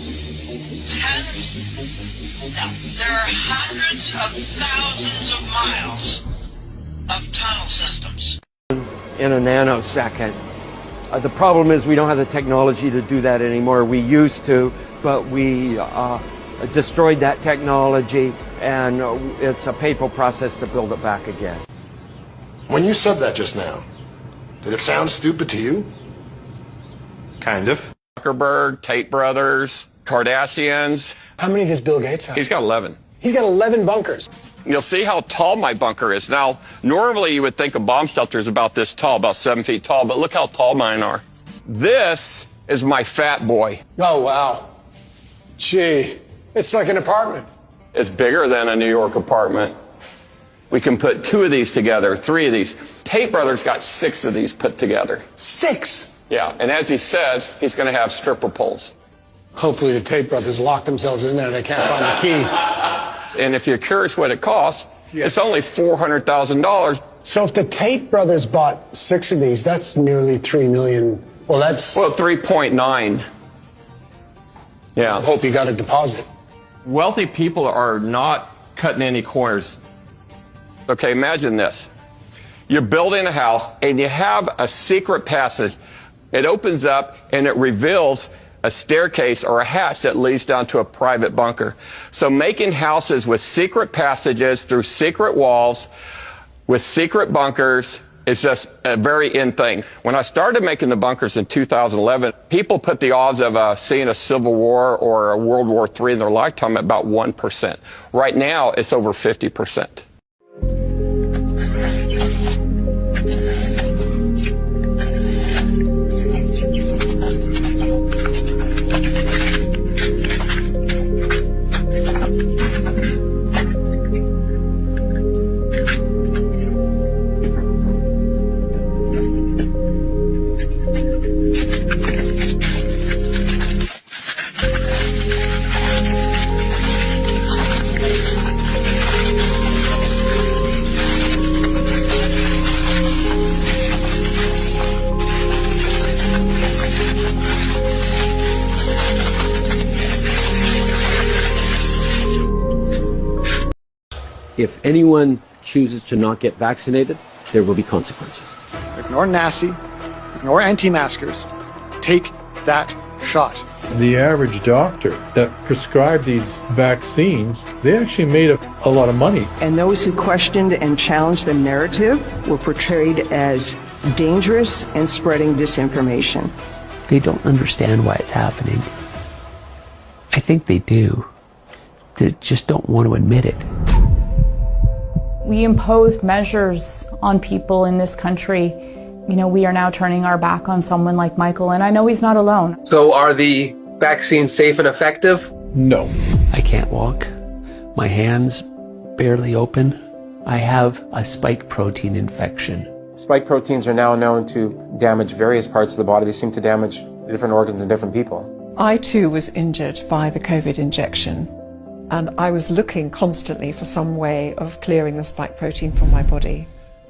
hundreds of thousands of miles of tunnel systems. In a nanosecond. The problem is we don't have the technology to do that anymore. We used to, but we destroyed that technology, and it's a painful process to build it back again. When you said that just now, did it sound stupid to you? Kind of. Zuckerberg, Tate Brothers, Kardashians. How many does Bill Gates have? He's got 11. He's got 11 bunkers. You'll see how tall my bunker is. Now, normally you would think a bomb shelter is about this tall, about 7 feet tall, but look how tall mine are. This is my fat boy. Oh, wow. Gee, it's like an apartment. It's bigger than a New York apartment. We can put 2 of these together, 3 of these. Tate Brothers got 6 of these put together. 6? Yeah, and as he says, he's going to have stripper poles. Hopefully the Tate Brothers locked themselves in there and they can't find the key. And if you're curious what it costs, it's only $400,000. So if the Tate Brothers bought 6 of these, that's nearly $3 million. Well, 3.9. Yeah. I hope you got a deposit. Wealthy people are not cutting any corners. Okay, imagine this. You're building a house and you have a secret passage. It opens up and it reveals a staircase or a hatch that leads down to a private bunker. So making houses with secret passages through secret walls with secret bunkers is just a very in thing. When I started making the bunkers in 2011, people put the odds of seeing a civil war or a World War III in their lifetime at about 1%. Right now, it's over 50%. if anyone chooses to not get vaccinated, there will be consequences. Ignore nasty, ignore anti-maskers. Take that shot. The average doctor that prescribed these vaccines, they actually made a lot of money. And those who questioned and challenged the narrative were portrayed as dangerous and spreading disinformation. They don't understand why it's happening. I think they do. They just don't want to admit it. We imposed measures on people in this country. You know, we are now turning our back on someone like Michael, and I know he's not alone. So are the vaccines safe and effective? No. I can't walk. My hands barely open. I have a spike protein infection. Spike proteins are now known to damage various parts of the body. They seem to damage different organs in different people. I too was injured by the COVID injection, and I was looking constantly for some way of clearing the spike protein from my body.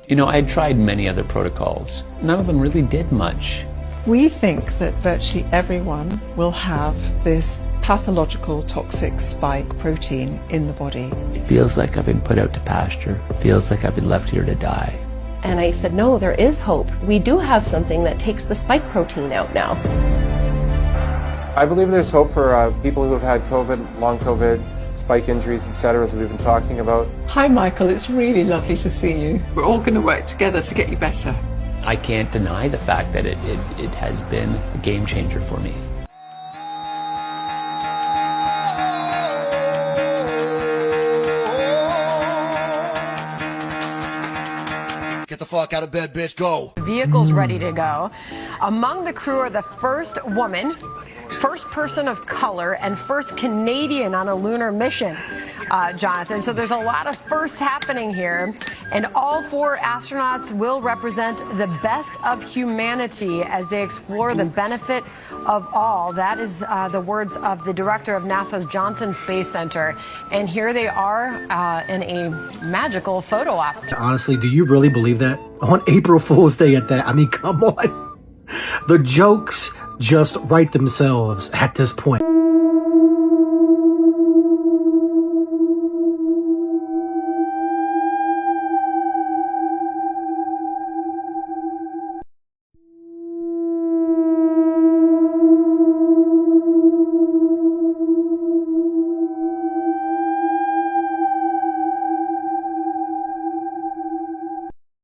You know, I had tried many other protocols. None of them really did much. We think that virtually everyone will have this pathological toxic spike protein in the body. It feels like I've been put out to pasture. It feels like I've been left here to die. And I said, no, there is hope. We do have something that takes the spike protein out now. I believe there's hope for people who have had COVID, long COVID, spike injuries, etc., as we've been talking about. Hi, Michael. It's really lovely to see you. We're all going to work together to get you better. I can't deny the fact that it has been a game changer for me. Get the fuck out of bed, bitch, go. Vehicles ready to go. Among the crew are the first woman, first person of color, and first Canadian on a lunar mission, Jonathan. So there's a lot of firsts happening here. And all 4 astronauts will represent the best of humanity as they explore the benefit of all. That is the words of the director of NASA's Johnson Space Center. And here they are in a magical photo op. Honestly, do you really believe that? On April Fool's Day at that? I mean, come on. The jokes just write themselves at this point.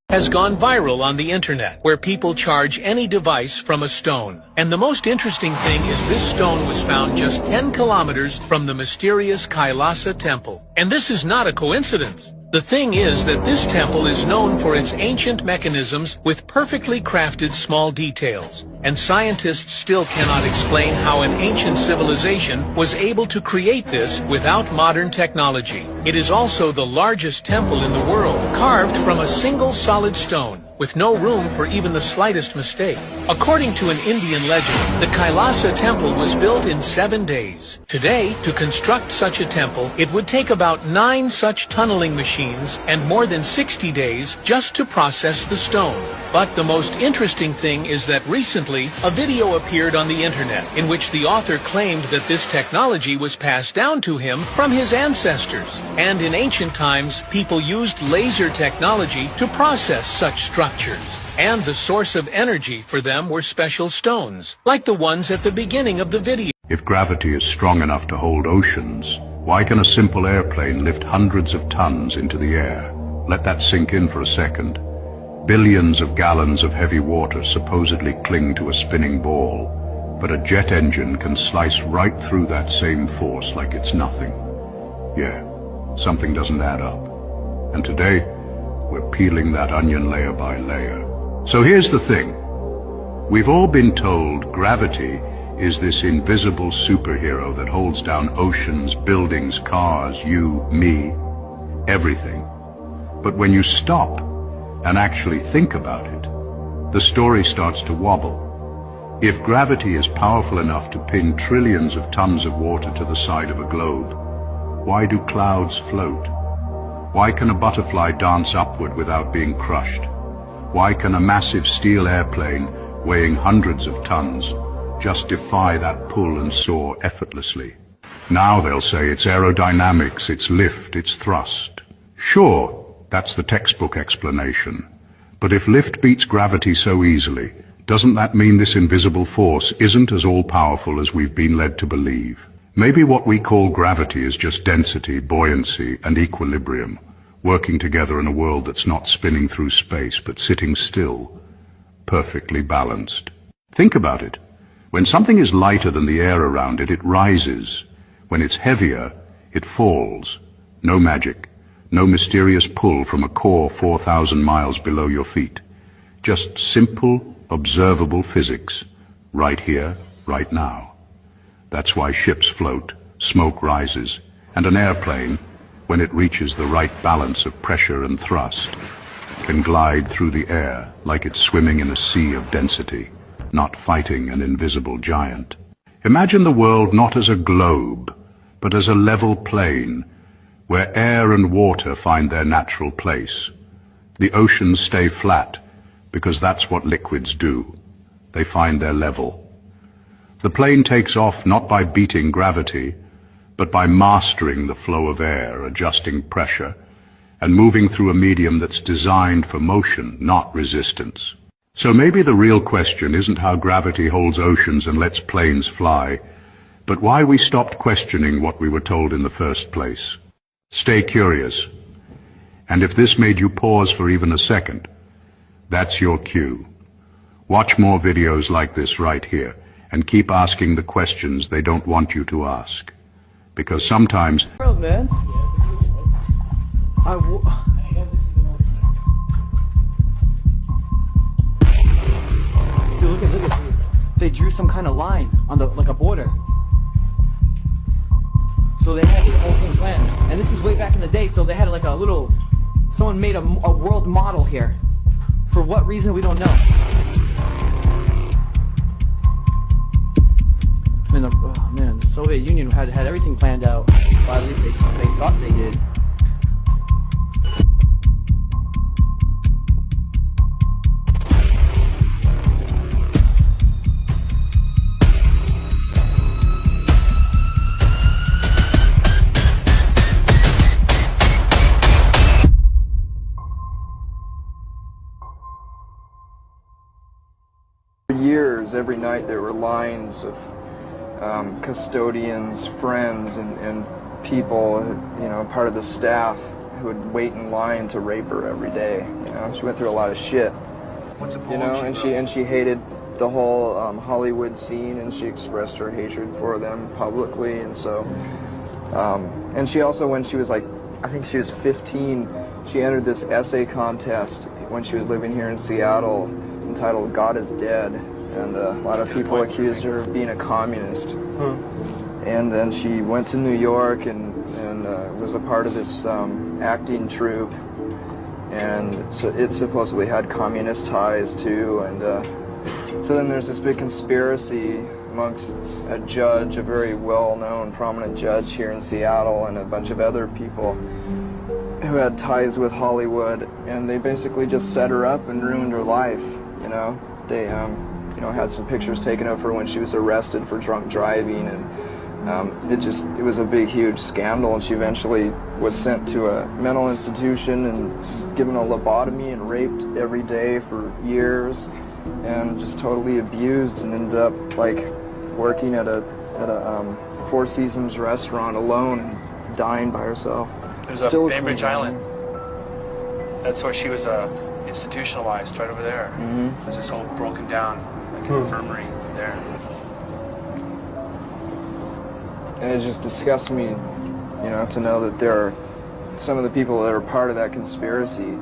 Has gone viral on the internet, where people charge any device from a stone. And the most interesting thing is this stone was found just 10 kilometers from the mysterious Kailasa temple. And this is not a coincidence. The thing is that this temple is known for its ancient mechanisms with perfectly crafted small details. And scientists still cannot explain how an ancient civilization was able to create this without modern technology. It is also the largest temple in the world, carved from a single solid stone, with no room for even the slightest mistake. According to an Indian legend, the Kailasa temple was built in 7 days. Today, to construct such a temple, it would take about 9 such tunneling machines and more than 60 days just to process the stone. But the most interesting thing is that recently, a video appeared on the internet in which the author claimed that this technology was passed down to him from his ancestors. And in ancient times, people used laser technology to process such structures. And the source of energy for them were special stones, like the ones at the beginning of the video. If gravity is strong enough to hold oceans, why can a simple airplane lift hundreds of tons into the air? Let that sink in for a second. Billions of gallons of heavy water supposedly cling to a spinning ball, but a jet engine can slice right through that same force like it's nothing. Yeah, something doesn't add up. And today, we're peeling that onion layer by layer. So here's the thing. We've all been told gravity is this invisible superhero that holds down oceans, buildings, cars, you, me, everything. But when you stop and actually think about it, the story starts to wobble. If gravity is powerful enough to pin trillions of tons of water to the side of a globe, why do clouds float? Why can a butterfly dance upward without being crushed? Why can a massive steel airplane weighing hundreds of tons just defy that pull and soar effortlessly? Now they'll say it's aerodynamics, it's lift, it's thrust. Sure, that's the textbook explanation. But if lift beats gravity so easily, doesn't that mean this invisible force isn't as all-powerful as we've been led to believe? Maybe what we call gravity is just density, buoyancy, and equilibrium, working together in a world that's not spinning through space, but sitting still, perfectly balanced. Think about it. When something is lighter than the air around it, it rises. When it's heavier, it falls. No magic. No mysterious pull from a core 4,000 miles below your feet. Just simple, observable physics. Right here, right now. That's why ships float, smoke rises, and an airplane, when it reaches the right balance of pressure and thrust, can glide through the air like it's swimming in a sea of density, not fighting an invisible giant. Imagine the world not as a globe, but as a level plain, where air and water find their natural place. The oceans stay flat, because that's what liquids do. They find their level. The plane takes off not by beating gravity, but by mastering the flow of air, adjusting pressure, and moving through a medium that's designed for motion, not resistance. So maybe the real question isn't how gravity holds oceans and lets planes fly, but why we stopped questioning what we were told in the first place. Stay curious. And if this made you pause for even a second, that's your cue. Watch more videos like this right here, and keep asking the questions they don't want you to ask. Because sometimes... Bro, man. Dude, look at. They drew some kind of line on like a border. So they had the whole thing planned. And this is way back in the day, so they had like a little... Someone made a world model here. For what reason, we don't know. Man, the Soviet Union had everything planned out. Well, at least they thought they did. For years, every night there were lines of custodians, friends, and people, you know, part of the staff who would wait in line to rape her every day. You know, she went through a lot of shit. What's a poem? You know, and she hated the whole Hollywood scene, and she expressed her hatred for them publicly. And so, and she also, when she was like, I think she was 15, she entered this essay contest when she was living here in Seattle, entitled "God is Dead." And a lot of people accused her of being a communist. And then she went to New York and was a part of this acting troupe. And so it supposedly had communist ties too. And so then there's this big conspiracy amongst a judge, a very well-known, prominent judge here in Seattle, and a bunch of other people who had ties with Hollywood. And they basically just set her up and ruined her life, you know. They had some pictures taken of her when she was arrested for drunk driving, and it was a big, huge scandal. And she eventually was sent to a mental institution and given a lobotomy and raped every day for years, and just totally abused, and ended up like working at a Four Seasons restaurant alone and dying by herself. There's a Bainbridge Island. That's where she was institutionalized, right over there. Mm-hmm. There's this whole broken down infirmary there. And it just disgusts me, you know, to know that there are some of the people that are part of that conspiracy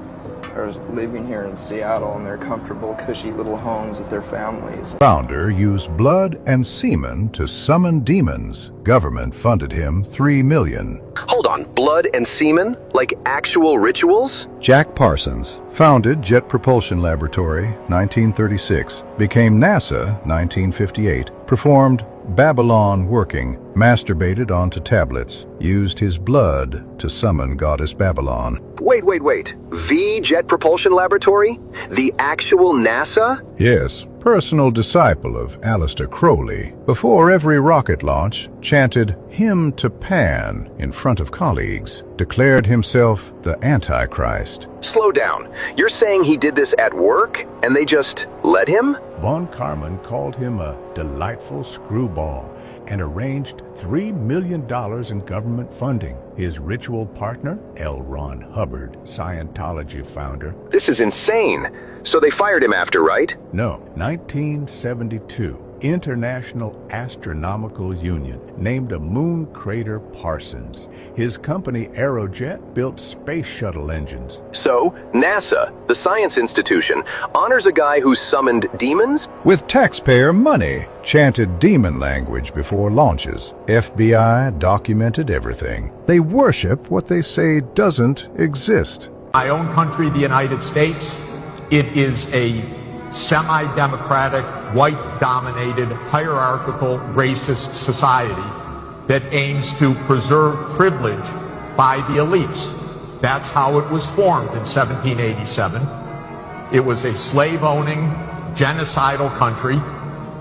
are living here in Seattle in their comfortable, cushy little homes with their families. Founder used blood and semen to summon demons. Government funded him $3 million. Hold on, blood and semen? Like actual rituals? Jack Parsons founded Jet Propulsion Laboratory, 1936, became NASA, 1958, performed Babylon working, masturbated onto tablets, used his blood to summon Goddess Babylon. Wait. The Jet Propulsion Laboratory? The actual NASA? Yes, personal disciple of Aleister Crowley. Before every rocket launch, chanted Hymn to Pan in front of colleagues. declared himself the Antichrist. Slow down. You're saying he did this at work and they just let him? Von Karman called him a delightful screwball and arranged $3 million in government funding. His ritual partner, L. Ron Hubbard, Scientology founder. This is insane. So they fired him after, right? No, 1972. International Astronomical Union named a moon crater Parsons. His company Aerojet built space shuttle engines. So, NASA, the science institution, honors a guy who summoned demons? With taxpayer money, chanted demon language before launches. FBI documented everything. They worship what they say doesn't exist. My own country, the United States, it is a semi-democratic, white-dominated, hierarchical, racist society that aims to preserve privilege by the elites. That's how it was formed in 1787. It was a slave-owning, genocidal country,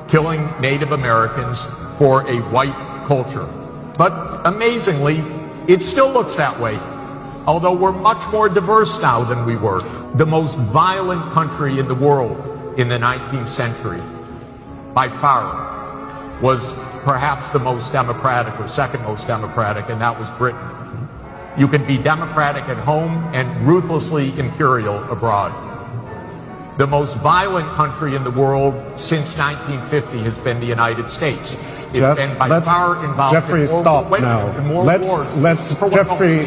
killing Native Americans for a white culture. But amazingly, it still looks that way, although we're much more diverse now than we were. The most violent country in the world in the 19th century, by far, was perhaps the most democratic or second most democratic, and that was Britain. You can be democratic at home and ruthlessly imperial abroad. The most violent country in the world since 1950 has been the United States. It's been by far involved Jeffrey, in more stop women now. and more wars. Jeffrey,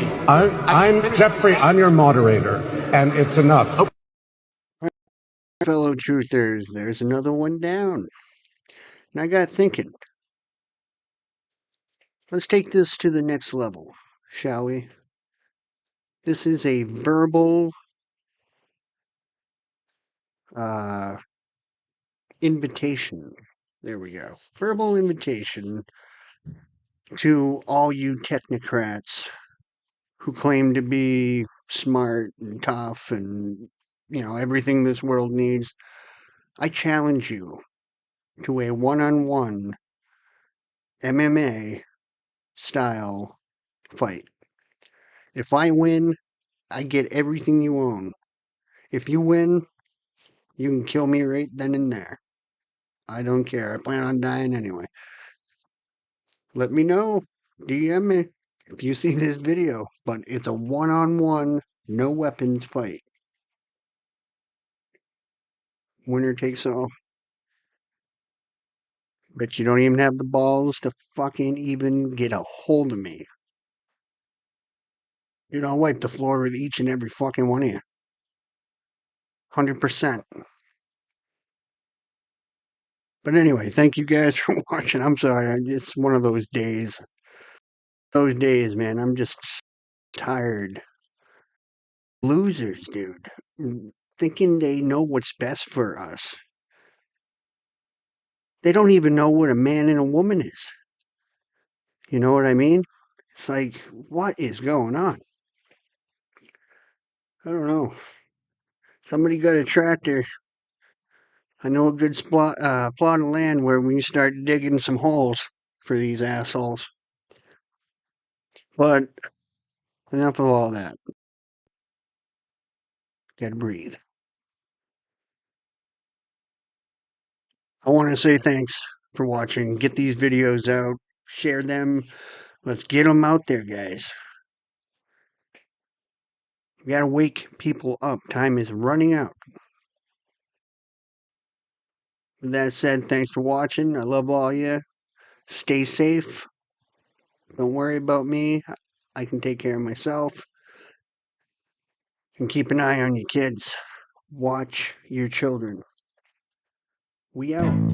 Jeffrey, I'm your moderator, and it's enough. Fellow truthers, there's another one down. And I got thinking. Let's take this to the next level, shall we? This is a verbal invitation. There we go. Verbal invitation to all you technocrats who claim to be smart and tough and, everything this world needs. I challenge you to a one-on-one MMA style fight. If I win, I get everything you own. If you win, you can kill me right then and there. I don't care. I plan on dying anyway. Let me know. DM me if you see this video. But it's a one-on-one, no weapons fight. Winner takes all. But you don't even have the balls to fucking even get a hold of me. Dude, I'll wipe the floor with each and every fucking one of you. 100%. But anyway, thank you guys for watching. I'm sorry. It's one of those days. Those days, man. I'm just tired. Losers, dude. Thinking they know what's best for us. They don't even know what a man and a woman is. You know what I mean? It's like, what is going on? I don't know. Somebody got a tractor. I know a good plot of land where we can start digging some holes for these assholes. But enough of all that. Gotta breathe. I want to say thanks for watching. Get these videos out. Share them. Let's get them out there, guys. We gotta wake people up. Time is running out. With that said, thanks for watching. I love all you. Stay safe. Don't worry about me. I can take care of myself. And keep an eye on your kids. Watch your children. We out.